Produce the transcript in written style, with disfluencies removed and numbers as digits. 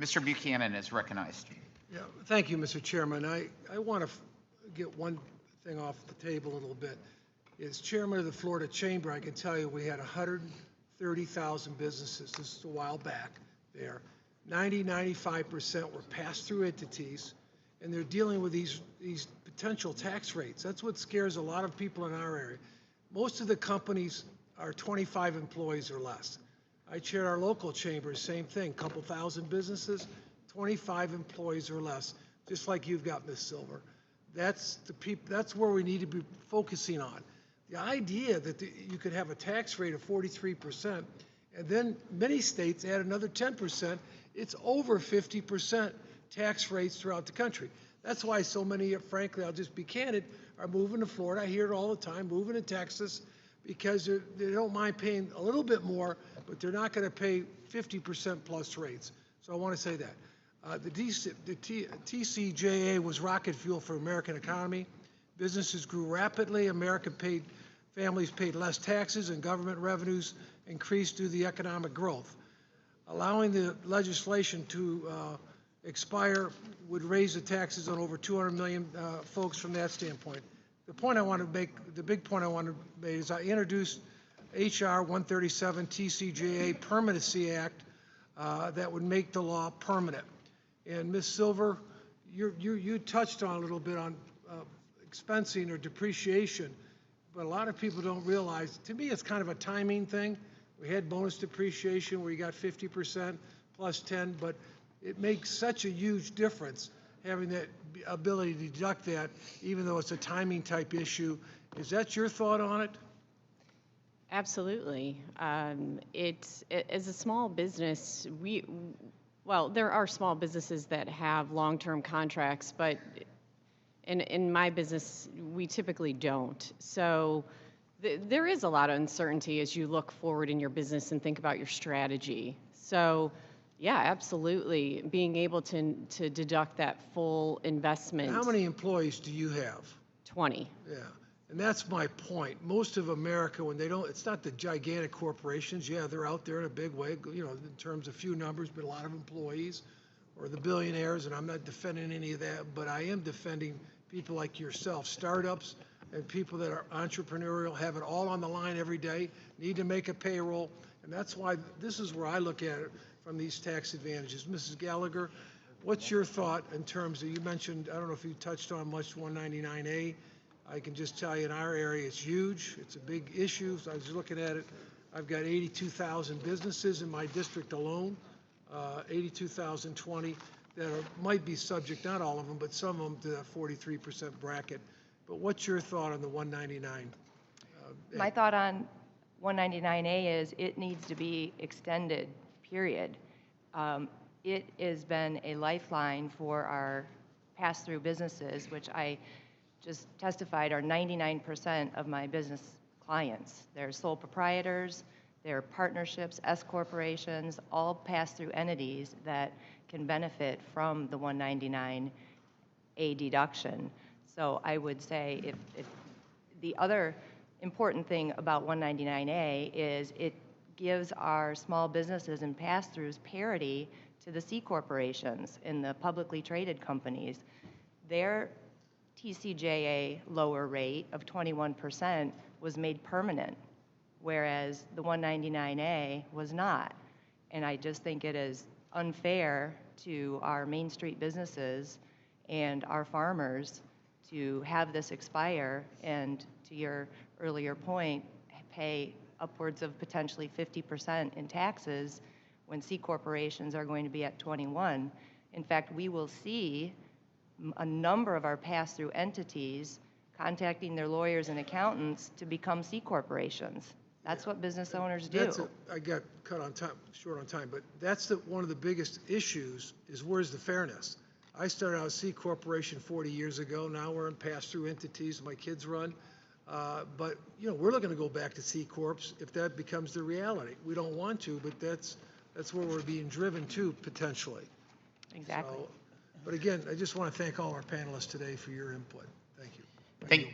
Mr. Buchanan is recognized. Yeah, thank you, Mr. Chairman. I want to get one thing off the table a little bit. As chairman of the Florida Chamber, I can tell you we had 130,000 businesses. This is a while back there. 95% were pass-through entities, and they're dealing with these potential tax rates. That's what scares a lot of people in our area. Most of the companies are 25 employees or less. I chair our local chamber, same thing, couple thousand businesses, 25 employees or less, just like you've got, Ms. Silver. That's where we need to be focusing on. The idea that you could have a tax rate of 43%, and then many states add another 10%, it's over 50% tax rates throughout the country. That's why so many, frankly, I'll just be candid, are moving to Florida. I hear it all the time, moving to Texas, because they don't mind paying a little bit more, but they're not going to pay 50% plus rates. So I want to say that. The TCJA was rocket fuel for American economy. Businesses grew rapidly. Families paid less taxes, and government revenues increased due to the economic growth. Allowing the legislation to expire would raise the taxes on over 200 million folks from that standpoint. The point I want to make, the big point I want to make is I introduced H.R. 137 TCJA Permanency Act that would make the law permanent. And Ms. Silver, you touched on a little bit on expensing or depreciation, but a lot of people don't realize, to me it's kind of a timing thing. We had bonus depreciation where you got 50% plus 10, but it makes such a huge difference having that ability to deduct that, even though it's a timing type issue. Is that your thought on it? Absolutely. As a small business, well, there are small businesses that have long-term contracts, but in my business, we typically don't. So there is a lot of uncertainty as you look forward in your business and think about your strategy. So yeah, absolutely. Being able to deduct that full investment. And how many employees do you have? 20. Yeah, and that's my point. Most of America, when they don't, it's not the gigantic corporations. Yeah, they're out there in a big way, you know, in terms of few numbers, but a lot of employees, or the billionaires, and I'm not defending any of that, but I am defending people like yourself, startups and people that are entrepreneurial, have it all on the line every day, need to make a payroll, and that's why this is where I look at it from these tax advantages. Mrs. Gallagher, what's your thought in terms of, you mentioned, I don't know if you touched on much 199A. I can just tell you in our area it's huge. It's a big issue. So I was looking at it. I've got 82,000 businesses in my district alone, 82,020 that might be subject, not all of them, but some of them to that 43% bracket. But what's your thought on the 199? My thought on 199A is it needs to be extended, period. It has been a lifeline for our pass-through businesses, which I just testified are 99% of my business clients. They're sole proprietors, they're partnerships, S corporations, all pass-through entities that can benefit from the 199A deduction. So I would say if the other important thing about 199A is it gives our small businesses and pass-throughs parity to the C corporations and the publicly traded companies. Their TCJA lower rate of 21% was made permanent, whereas the 199A was not. And I just think it is unfair to our Main Street businesses and our farmers to have this expire and, to your earlier point, pay upwards of potentially 50% in taxes when C corporations are going to be at 21. In fact, we will see a number of our pass-through entities contacting their lawyers and accountants to become C corporations. That's what business owners do. I got cut on time, short on time, but that's one of the biggest issues is where's the fairness? I started out as C corporation 40 years ago. Now we're in pass-through entities my kids run. But you know, we're looking to go back to C corps if that becomes the reality. We don't want to, but that's where we're being driven to potentially. Exactly. So, but again, I just want to thank all our panelists today for your input. Thank you. Thank you.